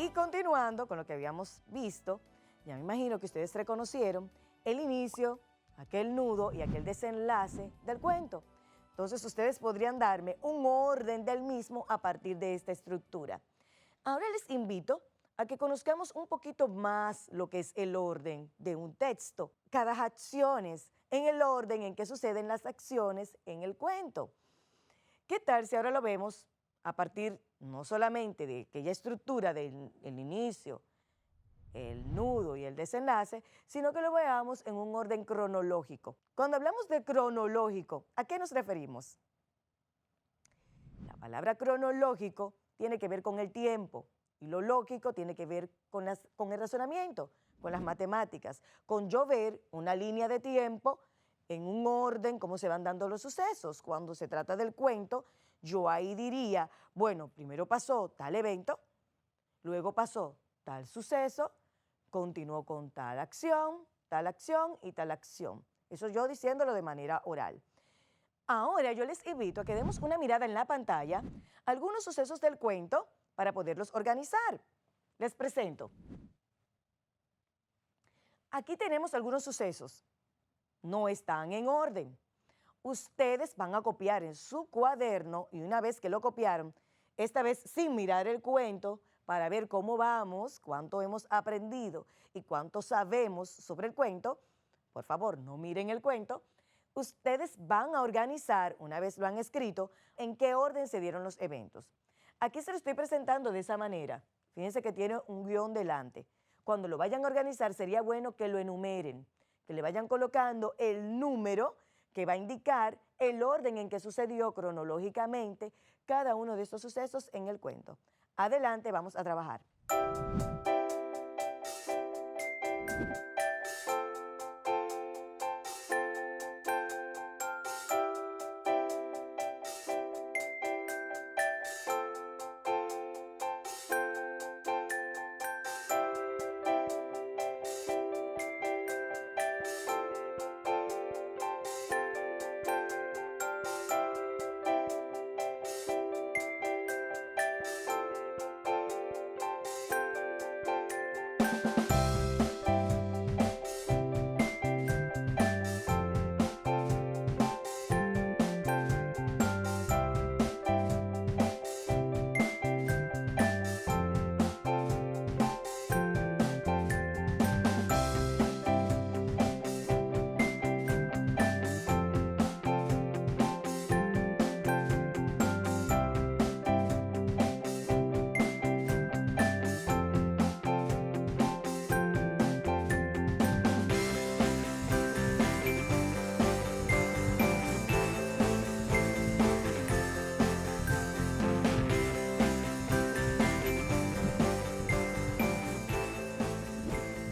Y continuando con lo que habíamos visto, ya me imagino que ustedes reconocieron el inicio, aquel nudo y aquel desenlace del cuento. Entonces ustedes podrían darme un orden del mismo a partir de esta estructura. Ahora les invito a que conozcamos un poquito más lo que es el orden de un texto, cada acciones en el orden en que suceden las acciones en el cuento. ¿Qué tal si ahora lo vemos a partir no solamente de aquella estructura del inicio, el nudo y el desenlace, sino que lo veamos en un orden cronológico? Cuando hablamos de cronológico, ¿a qué nos referimos? La palabra cronológico tiene que ver con el tiempo y lo lógico tiene que ver con el razonamiento, con las matemáticas, con yo ver una línea de tiempo en un orden, cómo se van dando los sucesos. Cuando se trata del cuento, yo ahí diría, bueno, primero pasó tal evento, luego pasó tal suceso, continuó con tal acción y tal acción. Eso yo diciéndolo de manera oral. Ahora yo les invito a que demos una mirada en la pantalla a algunos sucesos del cuento para poderlos organizar. Les presento. Aquí tenemos algunos sucesos. No están en orden. Ustedes van a copiar en su cuaderno y una vez que lo copiaron, esta vez sin mirar el cuento, para ver cómo vamos, cuánto hemos aprendido y cuánto sabemos sobre el cuento, por favor, no miren el cuento. Ustedes van a organizar, una vez lo han escrito, en qué orden se dieron los eventos. Aquí se lo estoy presentando de esa manera. Fíjense que tiene un guión delante. Cuando lo vayan a organizar, sería bueno que lo enumeren, que le vayan colocando el número que va a indicar el orden en que sucedió cronológicamente cada uno de estos sucesos en el cuento. Adelante, vamos a trabajar.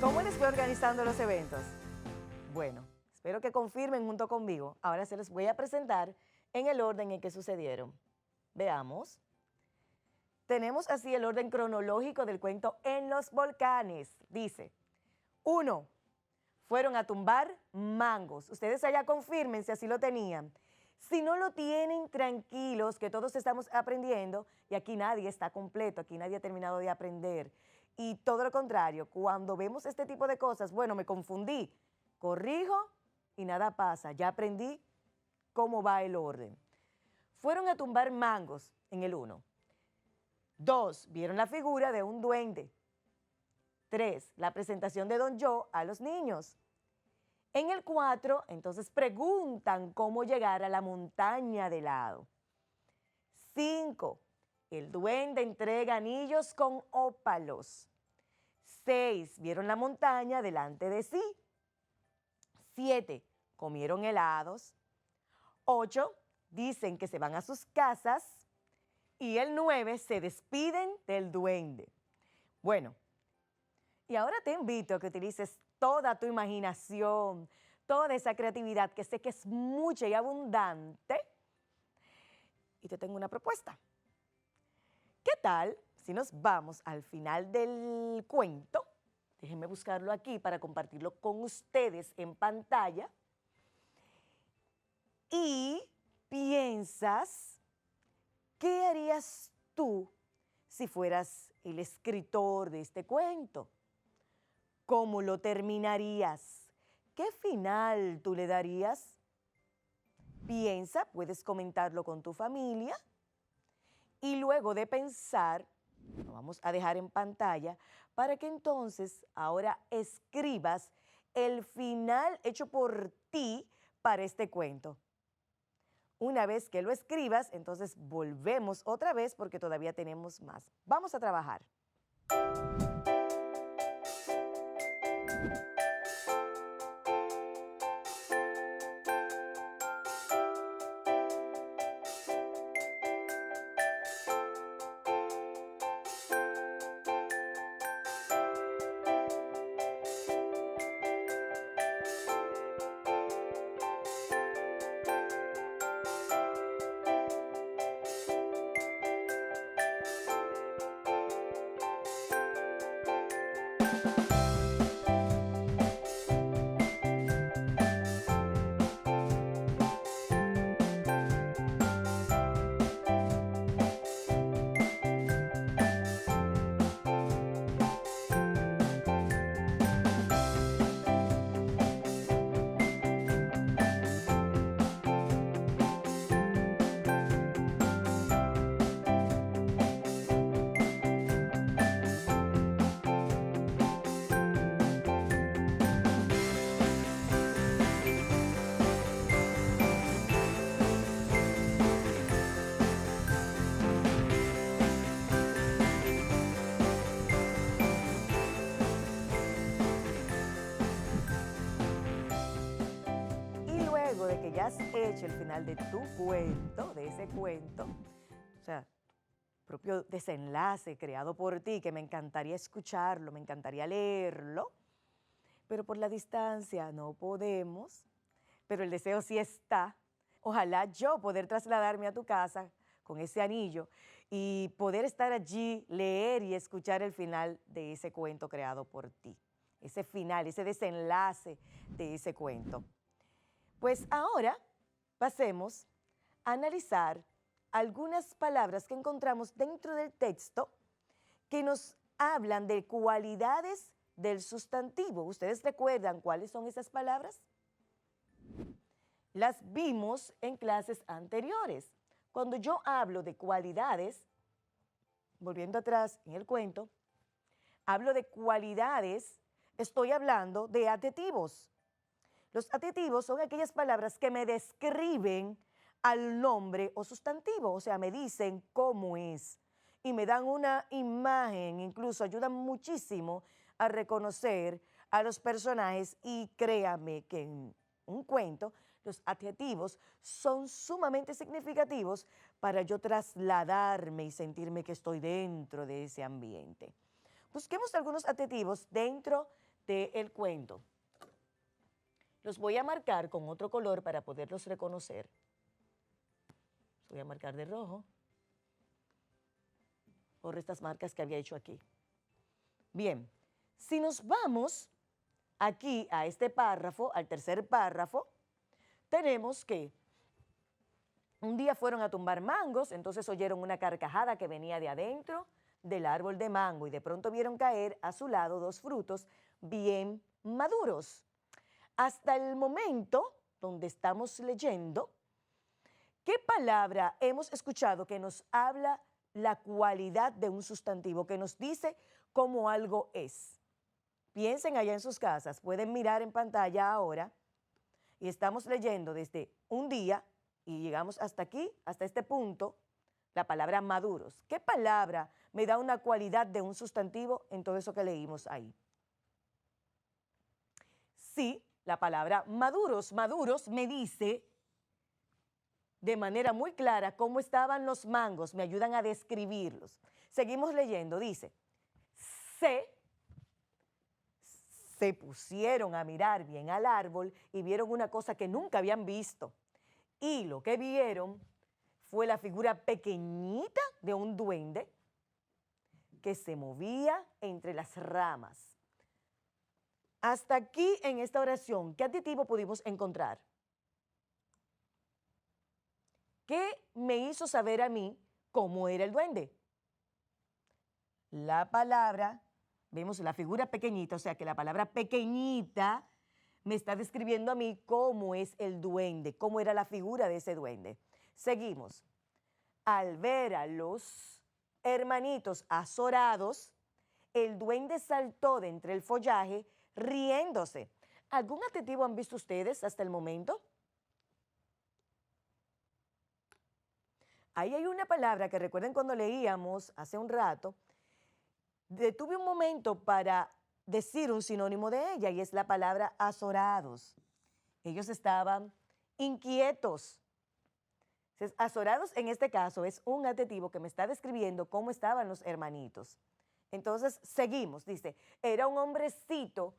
¿Cómo les fue organizando los eventos? Bueno, espero que confirmen junto conmigo. Ahora se los voy a presentar en el orden en que sucedieron. Veamos. Tenemos así el orden cronológico del cuento En los volcanes. Dice, 1. Fueron a tumbar mangos. Ustedes allá confirmen si así lo tenían. Si no lo tienen, tranquilos, que todos estamos aprendiendo y aquí nadie está completo, aquí nadie ha terminado de aprender. Y todo lo contrario, cuando vemos este tipo de cosas, bueno, me confundí, corrijo y nada pasa, ya aprendí cómo va el orden. Fueron a tumbar mangos en el 1. 2. Vieron la figura de un duende. 3. La presentación de Don Yo a los niños. En el 4, entonces preguntan cómo llegar a la montaña de helado. 5. El duende entrega anillos con ópalos. 6. Vieron la montaña delante de sí. 7. Comieron helados. 8. Dicen que se van a sus casas. Y el 9. Se despiden del duende. Bueno, y ahora te invito a que utilices toda tu imaginación, toda esa creatividad que sé que es mucha y abundante. Y te tengo una propuesta. ¿Qué tal si nos vamos al final del cuento? Déjenme buscarlo aquí para compartirlo con ustedes en pantalla. Y piensas, ¿qué harías tú si fueras el escritor de este cuento? ¿Cómo lo terminarías? ¿Qué final tú le darías? Piensa, puedes comentarlo con tu familia y luego de pensar, lo vamos a dejar en pantalla para que entonces ahora escribas el final hecho por ti para este cuento. Una vez que lo escribas, entonces volvemos otra vez porque todavía tenemos más. Vamos a trabajar. Y luego de que ya has hecho el final de tu cuento, de ese cuento, o sea, propio desenlace creado por ti, que me encantaría escucharlo, me encantaría leerlo, pero por la distancia no podemos, pero el deseo sí está. Ojalá yo poder trasladarme a tu casa con ese anillo y poder estar allí, leer y escuchar el final de ese cuento creado por ti. Ese final, ese desenlace de ese cuento. Pues ahora pasemos a analizar algunas palabras que encontramos dentro del texto que nos hablan de cualidades del sustantivo. ¿Ustedes recuerdan cuáles son esas palabras? Las vimos en clases anteriores. Cuando yo hablo de cualidades, volviendo atrás en el cuento, hablo de cualidades, estoy hablando de adjetivos. Los adjetivos son aquellas palabras que me describen al nombre o sustantivo, o sea, me dicen cómo es y me dan una imagen, incluso ayudan muchísimo a reconocer a los personajes y créame que en un cuento los adjetivos son sumamente significativos para yo trasladarme y sentirme que estoy dentro de ese ambiente. Busquemos algunos adjetivos dentro del cuento. Los voy a marcar con otro color para poderlos reconocer. Los voy a marcar de rojo por estas marcas que había hecho aquí. Bien, si nos vamos aquí a este párrafo, al tercer párrafo, tenemos que un día fueron a tumbar mangos, entonces oyeron una carcajada que venía de adentro del árbol de mango y de pronto vieron caer a su lado dos frutos bien maduros. Hasta el momento donde estamos leyendo, ¿qué palabra hemos escuchado que nos habla la cualidad de un sustantivo, que nos dice cómo algo es? Piensen allá en sus casas, pueden mirar en pantalla ahora y estamos leyendo desde un día y llegamos hasta aquí, hasta este punto, la palabra maduros. ¿Qué palabra me da una cualidad de un sustantivo en todo eso que leímos ahí? Sí, la palabra maduros. Maduros me dice de manera muy clara cómo estaban los mangos, me ayudan a describirlos. Seguimos leyendo, dice, se pusieron a mirar bien al árbol y vieron una cosa que nunca habían visto. Y lo que vieron fue la figura pequeñita de un duende que se movía entre las ramas. Hasta aquí en esta oración, ¿qué adjetivo pudimos encontrar? ¿Qué me hizo saber a mí cómo era el duende? la palabra, vemos la figura pequeñita, o sea que la palabra pequeñita me está describiendo a mí cómo es el duende, cómo era la figura de ese duende. Seguimos. Al ver a los hermanitos azorados, el duende saltó de entre el follaje riéndose. ¿Algún adjetivo han visto ustedes hasta el momento? Ahí hay una palabra que recuerden cuando leíamos hace un rato, detuve un momento para decir un sinónimo de ella y es la palabra azorados. Ellos estaban inquietos. Entonces, azorados en este caso es un adjetivo que me está describiendo cómo estaban los hermanitos. Entonces, seguimos. Dice, era un hombrecito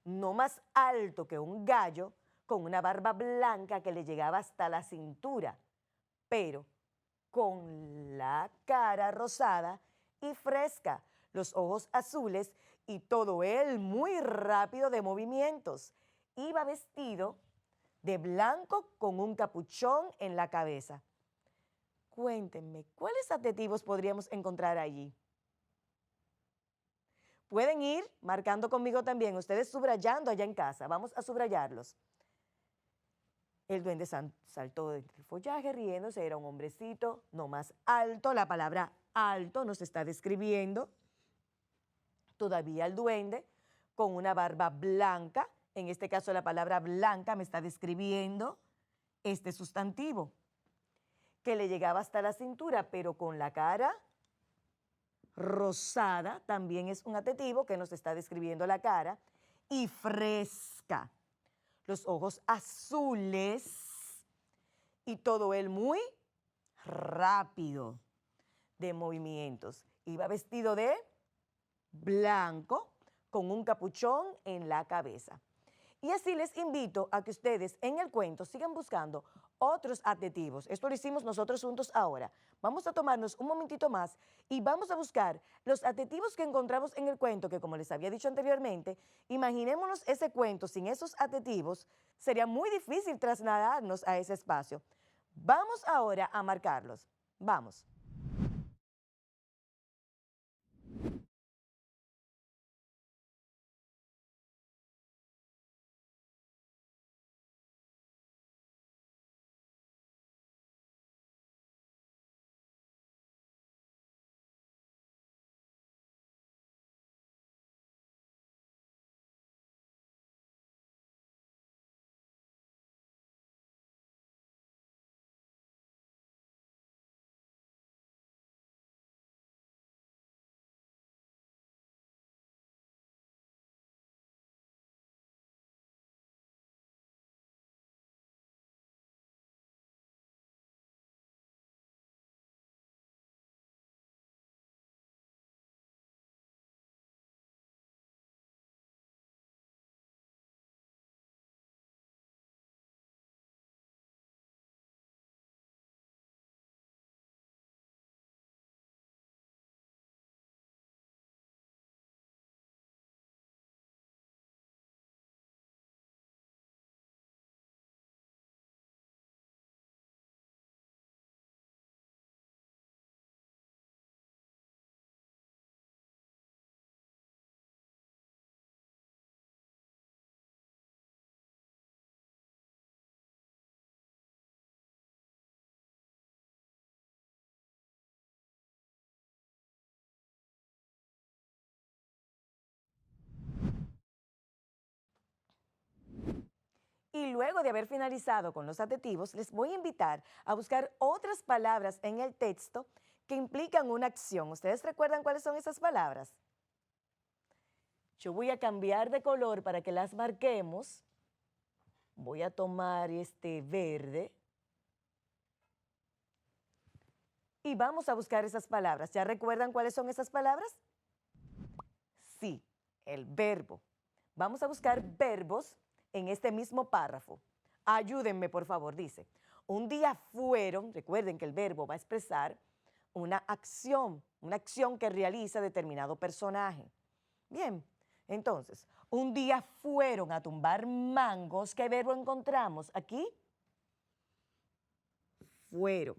no más alto que un gallo, con una barba blanca que le llegaba hasta la cintura, pero con la cara rosada y fresca, los ojos azules y todo él muy rápido de movimientos. Iba vestido de blanco con un capuchón en la cabeza. Cuéntenme, ¿cuáles adjetivos podríamos encontrar allí? Pueden ir marcando conmigo también, ustedes subrayando allá en casa. Vamos a subrayarlos. El duende saltó del follaje riéndose, era un hombrecito no más alto. La palabra alto nos está describiendo todavía el duende con una barba blanca. En este caso la palabra blanca me está describiendo este sustantivo que le llegaba hasta la cintura, pero con la cara rosada, también es un adjetivo que nos está describiendo la cara, y fresca, los ojos azules y todo él muy rápido de movimientos. Iba vestido de blanco con un capuchón en la cabeza. Y así les invito a que ustedes en el cuento sigan buscando otros adjetivos. Esto lo hicimos nosotros juntos ahora. Vamos a tomarnos un momentito más y vamos a buscar los adjetivos que encontramos en el cuento, que como les había dicho anteriormente, imaginémonos ese cuento sin esos adjetivos, sería muy difícil trasladarnos a ese espacio. Vamos ahora a marcarlos. Vamos. Y luego de haber finalizado con los adjetivos, les voy a invitar a buscar otras palabras en el texto que implican una acción. ¿Ustedes recuerdan cuáles son esas palabras? Yo voy a cambiar de color para que las marquemos. Voy a tomar este verde. Y vamos a buscar esas palabras. ¿Ya recuerdan cuáles son esas palabras? Sí, el verbo. Vamos a buscar verbos en este mismo párrafo. Ayúdenme, por favor, dice. Un día fueron, recuerden que el verbo va a expresar una acción que realiza determinado personaje. Bien, entonces, un día fueron a tumbar mangos. ¿Qué verbo encontramos aquí? Fueron.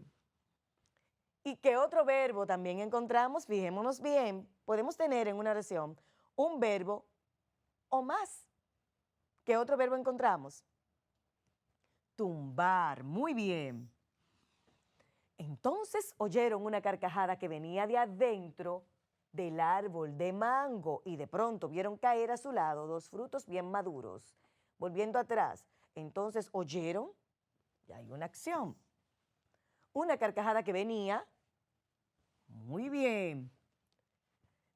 ¿Y qué otro verbo también encontramos? Fijémonos bien, podemos tener en una oración un verbo o más. ¿Qué otro verbo encontramos? Tumbar, muy bien. Entonces oyeron una carcajada que venía de adentro del árbol de mango y de pronto vieron caer a su lado dos frutos bien maduros. Volviendo atrás, entonces oyeron, y hay una acción. Una carcajada que venía, muy bien,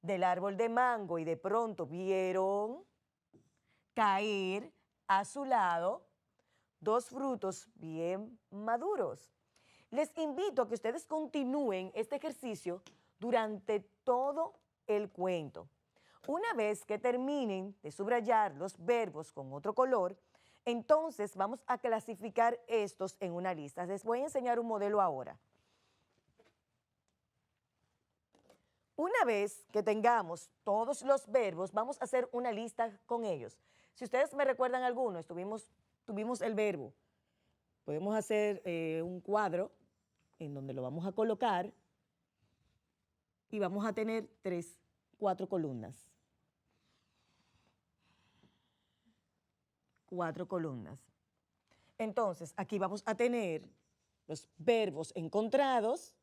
del árbol de mango y de pronto vieron caer a su lado dos frutos bien maduros. Les invito a que ustedes continúen este ejercicio durante todo el cuento. Una vez que terminen de subrayar los verbos con otro color, entonces vamos a clasificar estos en una lista. Les voy a enseñar un modelo ahora. Una vez que tengamos todos los verbos, vamos a hacer una lista con ellos. Si ustedes me recuerdan alguno, tuvimos el verbo. Podemos hacer un cuadro en donde lo vamos a colocar y vamos a tener 4 columnas. 4 columnas. Entonces, aquí vamos a tener los verbos encontrados,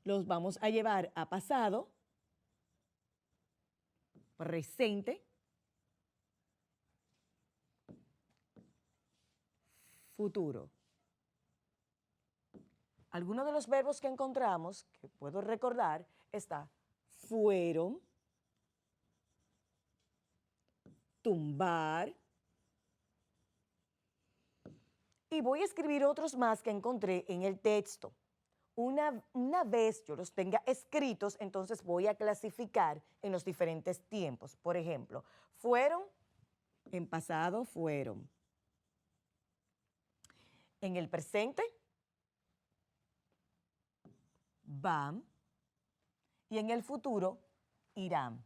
los vamos a llevar a pasado, presente, futuro. Algunos de los verbos que encontramos, que puedo recordar, está fueron, tumbar, y voy a escribir otros más que encontré en el texto. Una vez yo los tenga escritos, entonces voy a clasificar en los diferentes tiempos. Por ejemplo, fueron, en pasado fueron. En el presente, van. Y en el futuro, irán.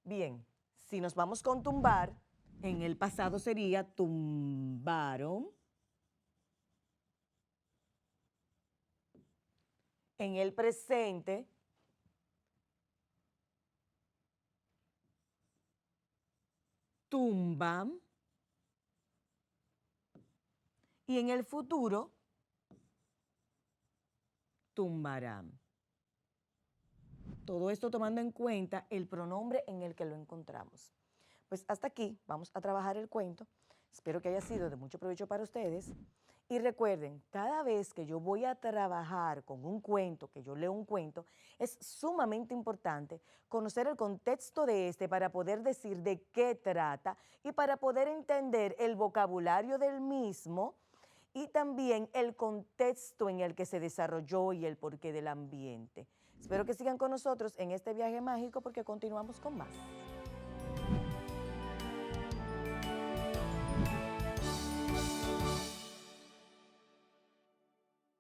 Bien, si nos vamos con tumbar, en el pasado sería tumbaron. En el presente, tumban. Y en el futuro, tumbarán. Todo esto tomando en cuenta el pronombre en el que lo encontramos. Pues hasta aquí vamos a trabajar el cuento. Espero que haya sido de mucho provecho para ustedes. Y recuerden, cada vez que yo voy a trabajar con un cuento, que yo leo un cuento, es sumamente importante conocer el contexto de este para poder decir de qué trata y para poder entender el vocabulario del mismo y también el contexto en el que se desarrolló y el porqué del ambiente. Espero que sigan con nosotros en este viaje mágico porque continuamos con más.